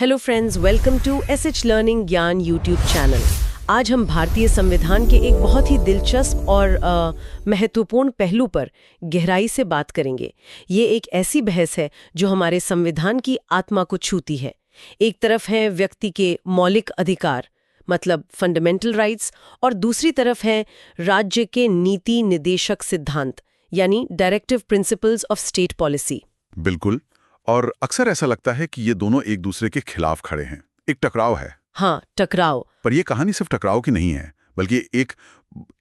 Hello friends, welcome to SH learning Gyan YouTube channel. आज हम भारतीय संविधान के एक बहुत ही दिलचस्प और महत्वपूर्ण पहलू पर गहराई से बात करेंगे। ये एक ऐसी बहस है जो हमारे संविधान की आत्मा को छूती है। एक तरफ है व्यक्ति के मौलिक अधिकार, मतलब फंडामेंटल राइट्स, और दूसरी तरफ है राज्य के नीति निदेशक सिद्धांत, यानी directive principles of state policy. बिल्कुल। और अक्सर ऐसा लगता है कि ये दोनों एक दूसरे के खिलाफ खड़े हैं, एक टकराव है। हाँ, टकराव। पर ये कहानी सिर्फ टकराव की नहीं है, बल्कि एक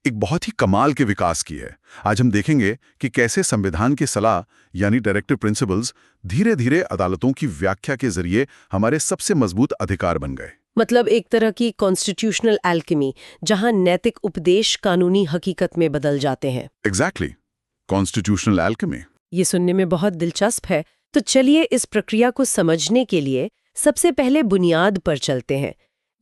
बहुत ही कमाल के विकास की है। आज हम देखेंगे कि कैसे संविधान की सलाह यानी डायरेक्टिव प्रिंसिपल्स धीरे धीरे अदालतों की व्याख्या के जरिए हमारे सबसे मजबूत अधिकार बन गए। मतलब एक तरह की कॉन्स्टिट्यूशनल एल्केमी, जहां नैतिक उपदेश कानूनी हकीकत में बदल जाते हैं। Exactly, constitutional alchemy. ये सुनने में बहुत दिलचस्प है। तो चलिए इस प्रक्रिया को समझने के लिए सबसे पहले बुनियाद पर चलते हैं।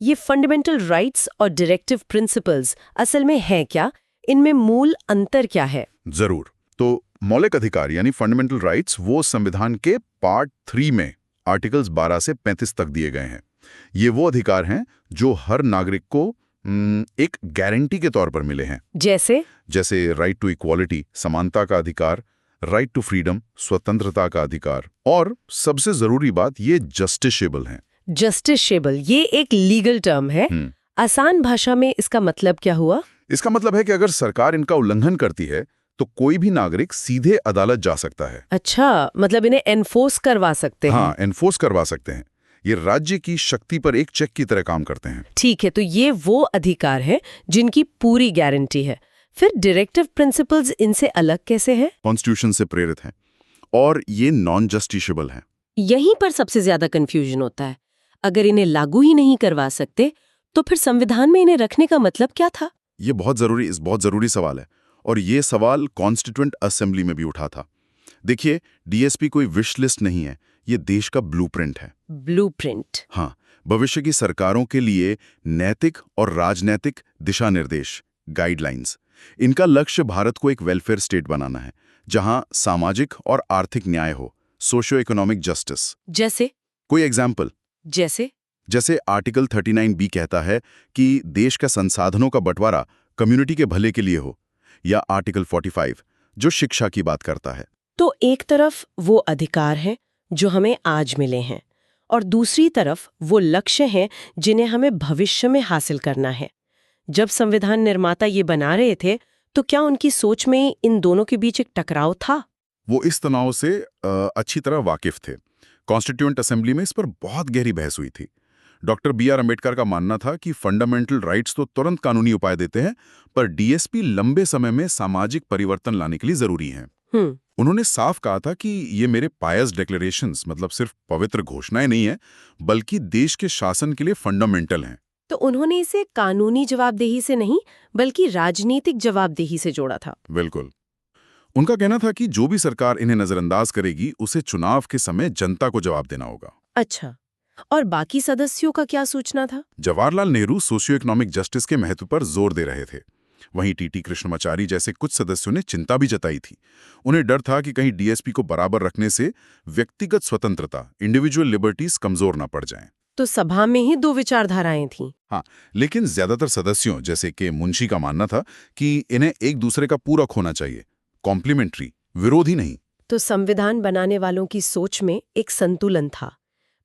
ये फंडामेंटल राइट्स और डायरेक्टिव प्रिंसिपल्स असल में है क्या? इनमें मूल अंतर क्या है? जरूर। तो मौलिक अधिकार यानी फंडामेंटल राइट्स वो संविधान के पार्ट 3 में आर्टिकल्स 12 से 35 तक दिए गए हैं। ये वो अधिकार हैं जो हर नागरिक को एक गारंटी के तौर पर मिले हैं। जैसे राइट टू इक्वालिटी, समानता का अधिकार, राइट टू फ्रीडम, स्वतंत्रता का अधिकार, और सबसे जरूरी बात, ये जस्टिसेबल हैं। जस्टिसेबल, ये एक लीगल टर्म है। आसान भाषा में इसका मतलब क्या हुआ? इसका मतलब है कि अगर सरकार इनका उल्लंघन करती है तो कोई भी नागरिक सीधे अदालत जा सकता है। अच्छा, मतलब इन्हें एनफोर्स करवा सकते हैं। हाँ, एनफोर्स करवा सकते हैं। ये राज्य की शक्ति पर एक चेक की तरह काम करते हैं। ठीक है, तो ये वो अधिकार है जिनकी पूरी गारंटी है। फिर डायरेक्टिव प्रिंसिपल्स इनसे अलग कैसे हैं? कॉन्स्टिट्यूशन से प्रेरित हैं और ये नॉन जस्टिसेबल हैं। यहीं पर सबसे ज्यादा कंफ्यूजन होता है। अगर इन्हें लागू ही नहीं करवा सकते तो फिर संविधान में इन्हें रखने का मतलब क्या था? ये बहुत जरूरी सवाल है, और ये सवाल कॉन्स्टिट्यूएंट असेंबली में भी उठा था। देखिए, डीएसपी कोई विश लिस्ट नहीं है, ये देश का ब्लूप्रिंट है। ब्लूप्रिंट? हाँ, भविष्य की सरकारों के लिए नैतिक और राजनैतिक दिशा निर्देश, गाइडलाइंस। इनका लक्ष्य भारत को एक वेलफेयर स्टेट बनाना है, जहां सामाजिक और आर्थिक न्याय हो, सोशियो इकोनॉमिक जस्टिस। जैसे? कोई एग्जाम्पल? जैसे आर्टिकल 39B कहता है कि देश का संसाधनों का बंटवारा कम्युनिटी के भले के लिए हो, या आर्टिकल 45 जो शिक्षा की बात करता है। तो एक तरफ वो अधिकार हैं जो हमें आज मिले हैं, और दूसरी तरफ वो लक्ष्य हैं जिन्हें हमें भविष्य में हासिल करना है। जब संविधान निर्माता ये बना रहे थे तो क्या उनकी सोच में इन दोनों के बीच एक टकराव था? वो इस तनाव से अच्छी तरह वाकिफ थे। कॉन्स्टिट्यूएंट असेंबली में इस पर बहुत गहरी बहस हुई थी। डॉक्टर बी आर अम्बेडकर का मानना था कि फंडामेंटल राइट्स तो तुरंत कानूनी उपाय देते हैं, पर डीएसपी लंबे समय में सामाजिक परिवर्तन लाने के लिए जरूरी हैं। उन्होंने साफ कहा था कि ये मेरे पायस डिक्लेरेशंस, मतलब सिर्फ पवित्र घोषणाएं नहीं है, बल्कि देश के शासन के लिए फंडामेंटल हैं। तो उन्होंने इसे कानूनी जवाबदेही से नहीं, बल्कि राजनीतिक जवाबदेही से जोड़ा था। बिल्कुल। उनका कहना था कि जो भी सरकार इन्हें नजरअंदाज करेगी, उसे चुनाव के समय जनता को जवाब देना होगा। अच्छा, और बाकी सदस्यों का क्या सोचना था? Jawaharlal Nehru socio economic justice के महत्व पर जोर दे रहे थे। वहीं टीटी कृष्णमाचारी जैसे कुछ सदस्यों ने चिंता भी जताई थी। उन्हें डर था कि कहीं डीएसपी को बराबर रखने से व्यक्तिगत स्वतंत्रता, इंडिविजुअल लिबर्टीज कमजोर न पड़ जाएं। तो सभा में ही दो विचारधाराएं थीं। हाँ, लेकिन ज्यादातर सदस्यों जैसे कि मुंशी का मानना था कि इन्हें एक दूसरे का पूरक होना चाहिए, कॉम्प्लीमेंट्री, विरोधी नहीं। तो संविधान बनाने वालों की सोच में एक संतुलन था।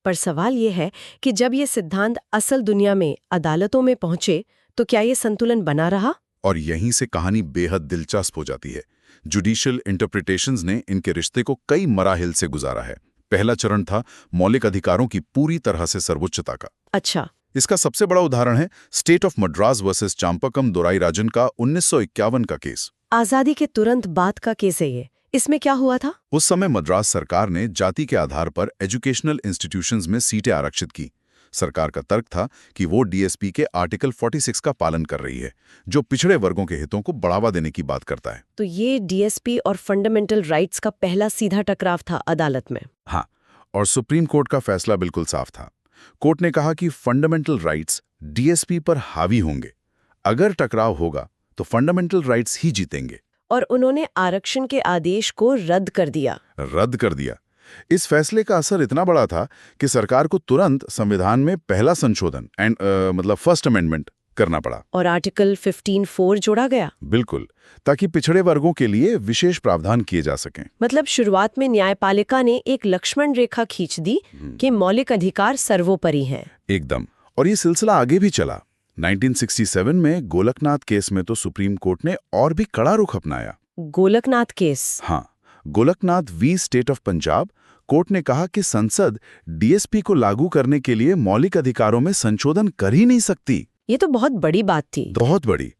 पर सवाल ये है कि जब ये सिद्धांत असल दुनिया में अदालतों में पहुंचे तो क्या ये संतुलन बना रहा? और यहीं से कहानी बेहद दिलचस्प हो जाती है। जुडिशियल इंटरप्रिटेशंस ने इनके रिश्ते को कई मराहिल से गुजारा है। पहला चरण था मौलिक अधिकारों की पूरी तरह से सर्वोच्चता का। अच्छा। इसका सबसे बड़ा उदाहरण है स्टेट ऑफ मद्रास वर्सेस चांपकम दोराईराजन का 1951 का केस। आजादी के तुरंत बाद का केस है ये। इसमें क्या हुआ था? उस समय मद्रास सरकार ने जाति के आधार पर एजुकेशनल इंस्टीट्यूशंस में सीटें आरक्षित की। सरकार का तर्क था कि वो डीएसपी के आर्टिकल 46 का पालन कर रही है, जो पिछड़े वर्गों के हितों को बढ़ावा देने की बात करता है। तो ये डीएसपी और फंडामेंटल राइट्स का पहला सीधा टकराव था अदालत में। हाँ, और सुप्रीम कोर्ट का फैसला बिल्कुल साफ था। कोर्ट ने कहा कि फंडामेंटल राइट्स डीएसपी पर हावी होंगे। अगर टकराव होगा तो फंडामेंटल राइट्स ही जीतेंगे। और उन्होंने आरक्षण के आदेश को रद्द कर दिया। इस फैसले का असर इतना बड़ा था कि सरकार को तुरंत संविधान में पहला संशोधन मतलब फर्स्ट अमेंडमेंट करना पड़ा। और आर्टिकल 15(4) जोड़ा गया। बिल्कुल, ताकि पिछड़े वर्गों के लिए विशेष प्रावधान किए जा सकें। मतलब शुरुआत में न्यायपालिका ने एक लक्ष्मण रेखा खींच दी कि मौलिक अधिकार सर्वोपरि हैं। एकदम। और ये सिलसिला आगे भी चला। 1967 में गोलकनाथ केस में तो सुप्रीम कोर्ट ने और भी कड़ा रुख अपनाया। गोलकनाथ केस? हाँ, Golaknath v state of Punjab court ने कहा कि संसद डीएसपी को लागू करने के लिए मौलिक अधिकारों में संशोधन कर ही नहीं सकती। ये तो बहुत बड़ी बात थी। बहुत बड़ी।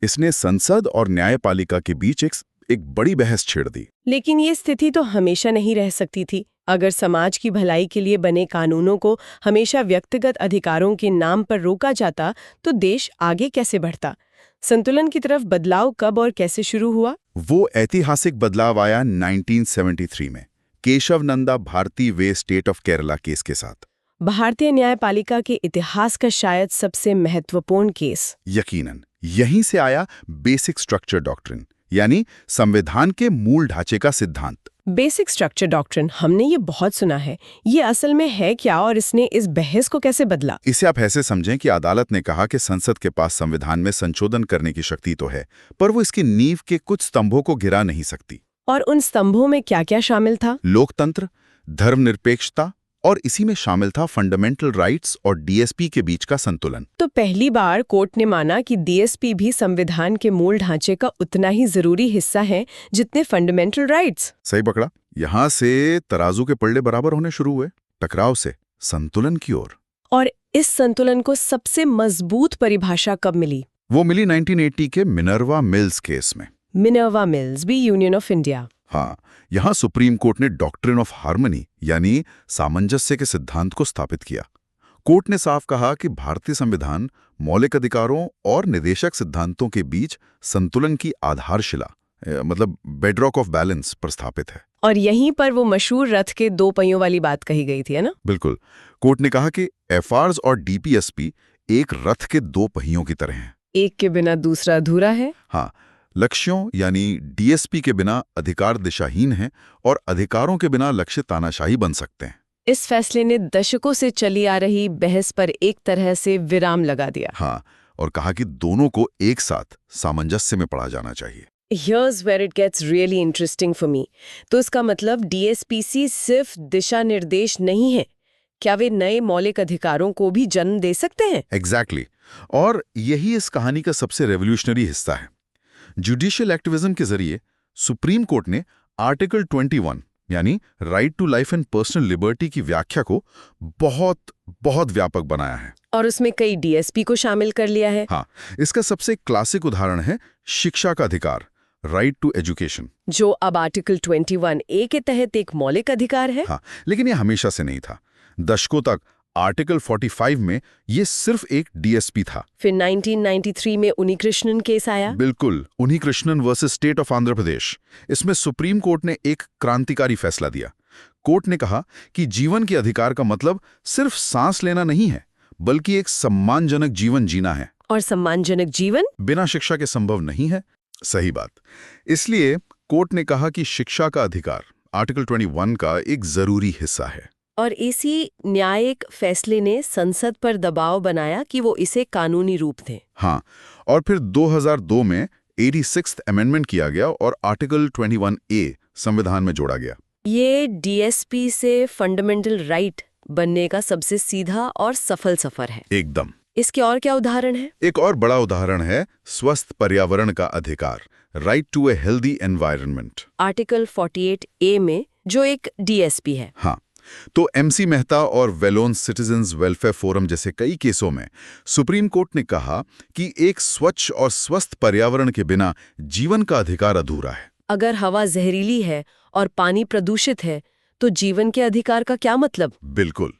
इसने संसद और न्यायपालिका के बीच एक बड़ी बहस छेड़ दी। लेकिन ये स्थिति तो हमेशा नहीं रह सकती थी। अगर समाज की भलाई के लिए बने कानूनों को हमेशा व्यक्तिगत अधिकारों के नाम पर रोका जाता तो देश आगे कैसे बढ़ता? संतुलन की तरफ बदलाव कब और कैसे शुरू हुआ? वो ऐतिहासिक बदलाव आया 1973 में केशव नंदा भारती वे स्टेट ऑफ केरला केस के साथ। भारतीय न्यायपालिका के इतिहास का शायद सबसे महत्वपूर्ण केस। यकीनन यहीं से आया बेसिक स्ट्रक्चर डॉक्ट्रिन, यानी संविधान के मूल ढांचे का सिद्धांत। बेसिक स्ट्रक्चर डॉक्ट्रिन, हमने ये बहुत सुना है। ये असल में है क्या और इसने इस बहस को कैसे बदला? इसे आप ऐसे समझें कि अदालत ने कहा कि संसद के पास संविधान में संशोधन करने की शक्ति तो है, पर वो इसकी नींव के कुछ स्तंभों को गिरा नहीं सकती। और उन स्तंभों में क्या क्या शामिल था? लोकतंत्र, धर्मनिरपेक्षता और इसी में शामिल था फंडामेंटल राइट्स और डीएसपी के बीच का संतुलन। तो पहली बार कोर्ट ने माना कि डीएसपी भी संविधान के मूल ढांचे का उतना ही जरूरी हिस्सा है जितने फंडामेंटल राइट्स। सही पकड़ा। यहां से तराजू के पल्ले बराबर होने शुरू हुए, टकराव से संतुलन की ओर। और इस संतुलन को सबसे मजबूत परिभाषा कब मिली? वो मिली 1980 के मिनर्वा मिल्स केस में। मिनर्वा मिल्स भी यूनियन ऑफ इंडिया। हाँ, यहां सुप्रीम कोर्ट ने डॉक्ट्रिन ऑफ हार्मनी यानी सामंजस्य के सिद्धांत को स्थापित किया। कोर्ट ने साफ कहा कि भारतीय संविधान मौलिक अधिकारों और निदेशक सिद्धांतों के बीच संतुलन की आधारशिला मतलब बेडरॉक ऑफ बैलेंस पर स्थापित है। और यहीं पर वो मशहूर रथ के दो पहियों वाली बात कही गई थी, है ना? बिल्कुल। कोर्ट ने कहा कि एफआरएस और डीपीएसपी एक रथ के दो पहियों की तरह हैं। एक के बिना दूसरा अधूरा है। हाँ, लक्ष्यों यानी डीएसपी के बिना अधिकार दिशाहीन हैं और अधिकारों के बिना लक्ष्य तानाशाही बन सकते हैं। इस फैसले ने दशकों से चली आ रही बहस पर एक तरह से विराम लगा दिया। हाँ, और कहा कि दोनों को एक साथ सामंजस्य में पढ़ा जाना चाहिए। Here's where it gets really interesting for me. तो इसका मतलब डीएसपीसी सिर्फ दिशा निर्देश नहीं है, क्या वे नए मौलिक अधिकारों को भी जन्म दे सकते हैं? Exactly. और यही इस कहानी का सबसे रेवोल्यूशनरी हिस्सा है। जुडिशियल एक्टिविज्म के जरिए सुप्रीम कोर्ट ने आर्टिकल 21 यानी right to life and personal liberty की व्याख्या को बहुत बहुत व्यापक बनाया है। और उसमें कई डीएसपी को शामिल कर लिया है। हाँ, इसका सबसे क्लासिक उदाहरण है शिक्षा का अधिकार, राइट टू एजुकेशन, जो अब आर्टिकल 21A के तहत एक मौलिक अधिकार है। हाँ, लेकिन यह हमेशा से नहीं था। दशकों तक आर्टिकल 45 में ये सिर्फ एक डीएसपी था। फिर 1993 में उन्नीकृष्णन केस आया। बिल्कुल, Unnikrishnan versus state of Andhra Pradesh. इसमें सुप्रीम कोर्ट ने एक क्रांतिकारी फैसला दिया। कोर्ट ने कहा कि जीवन के अधिकार का मतलब सिर्फ सांस लेना नहीं है, बल्कि एक सम्मानजनक जीवन जीना है। और सम्मानजनक जीवन बिना शिक्षा के संभव नहीं है। सही बात। इसलिए कोर्ट ने कहा कि शिक्षा का अधिकार आर्टिकल 21 का एक जरूरी हिस्सा है। और इसी न्यायिक फैसले ने संसद पर दबाव बनाया कि वो इसे कानूनी रूप दें। हाँ, और फिर 2002 में 86th अमेंडमेंट किया गया और आर्टिकल 21A संविधान में जोड़ा गया। ये डीएसपी से फंडामेंटल राइट बनने का सबसे सीधा और सफल सफर है। एकदम। इसके और क्या उदाहरण है? एक और बड़ा उदाहरण है स्वस्थ पर्यावरण का अधिकार, right to a healthy environment, article 48A में, जो एक डीएसपी है। हाँ, तो एमसी मेहता और वेलोन सिटीजन्स वेलफेयर फोरम जैसे कई केसों में सुप्रीम कोर्ट ने कहा कि एक स्वच्छ और स्वस्थ पर्यावरण के बिना जीवन का अधिकार अधूरा है। अगर हवा जहरीली है और पानी प्रदूषित है तो जीवन के अधिकार का क्या मतलब? बिल्कुल।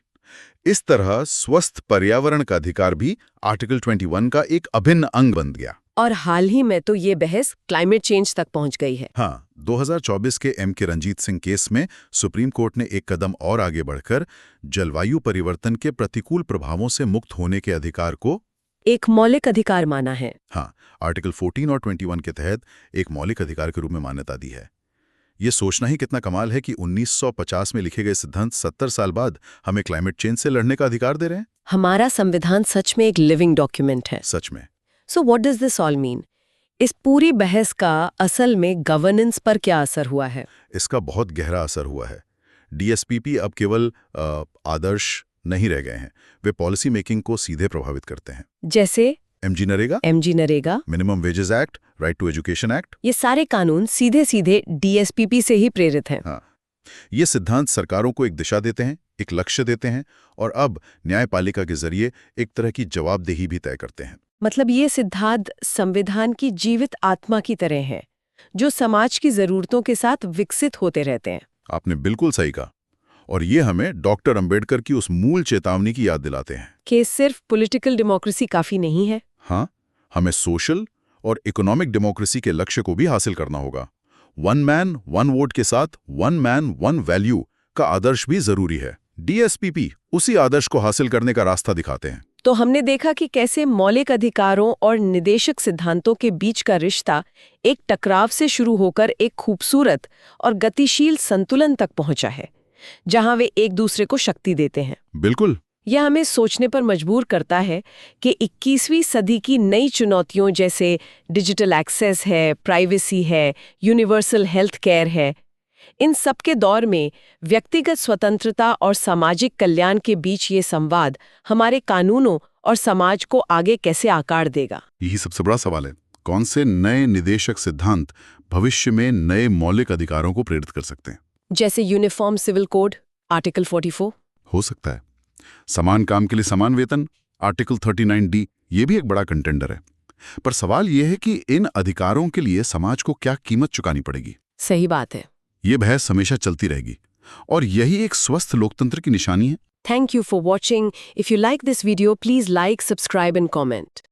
इस तरह स्वस्थ पर्यावरण का अधिकार भी आर्टिकल 21 का एक अभिन्न अंग बन गया। और हाल ही में तो ये बहस क्लाइमेट चेंज तक पहुंच गई है। हाँ, 2024 के के रंजीत सिंह केस में सुप्रीम कोर्ट ने एक कदम और आगे बढ़कर जलवायु परिवर्तन के प्रतिकूल प्रभावों से मुक्त होने के अधिकार को एक मौलिक अधिकार माना है। हाँ, आर्टिकल 14 और 21 के तहत एक मौलिक अधिकार के रूप में मान्यता दी है। ये सोचना ही कितना कमाल है कि 1950 में लिखे गए सिद्धांत 70 साल बाद हमें क्लाइमेट चेंज से लड़ने का अधिकार दे रहे हैं। हमारा संविधान सच में एक लिविंग डॉक्यूमेंट है। सच में। So what does this all mean? इस पूरी बहस का असल में गवर्नेंस पर क्या असर हुआ है? इसका बहुत गहरा असर हुआ है। डीएसपीपी अब केवल आदर्श नहीं रह गए हैं, वे पॉलिसी मेकिंग को सीधे प्रभावित करते हैं। जैसे MG NREGA, minimum wages act, right to education act, ये सारे कानून सीधे सीधे डीएसपीपी से ही प्रेरित हैं। हाँ, ये सिद्धांत सरकारों को एक दिशा देते हैं, एक लक्ष्य देते हैं और अब न्यायपालिका के जरिए एक तरह की जवाबदेही भी तय करते हैं। मतलब ये सिद्धांत संविधान की जीवित आत्मा की तरह है, जो समाज की जरूरतों के साथ विकसित होते रहते हैं। आपने बिल्कुल सही कहा। और ये हमें डॉक्टर अंबेडकर की उस मूल चेतावनी की याद दिलाते हैं कि सिर्फ पॉलिटिकल डेमोक्रेसी काफी नहीं है। हाँ, हमें सोशल और इकोनॉमिक डेमोक्रेसी के लक्ष्य को भी हासिल करना होगा। वन मैन वन वोट के साथ वन मैन वन वैल्यू का आदर्श भी जरूरी है। डीएसपीपी उसी आदर्श को हासिल करने का रास्ता दिखाते हैं। तो हमने देखा कि कैसे मौलिक अधिकारों और निदेशक सिद्धांतों के बीच का रिश्ता एक टकराव से शुरू होकर एक खूबसूरत और गतिशील संतुलन तक पहुंचा है, जहां वे एक दूसरे को शक्ति देते हैं। बिल्कुल। यह हमें सोचने पर मजबूर करता है कि 21वीं सदी की नई चुनौतियों जैसे डिजिटल एक्सेस है, प्राइवेसी है, यूनिवर्सल हेल्थ केयर है, इन सब के दौर में व्यक्तिगत स्वतंत्रता और सामाजिक कल्याण के बीच ये संवाद हमारे कानूनों और समाज को आगे कैसे आकार देगा? यही सबसे बड़ा सवाल है। कौन से नए निदेशक सिद्धांत भविष्य में नए मौलिक अधिकारों को प्रेरित कर सकते हैं? जैसे यूनिफॉर्म सिविल कोड, आर्टिकल 44। हो सकता है। समान काम के लिए समान वेतन, आर्टिकल 39D, ये भी एक बड़ा कंटेंडर है। पर सवाल यह है कि इन अधिकारों के लिए समाज को क्या कीमत चुकानी पड़ेगी? सही बात है। ये बहस हमेशा चलती रहेगी और यही एक स्वस्थ लोकतंत्र की निशानी है। Thank you for watching. If you like this video, please like, subscribe and comment.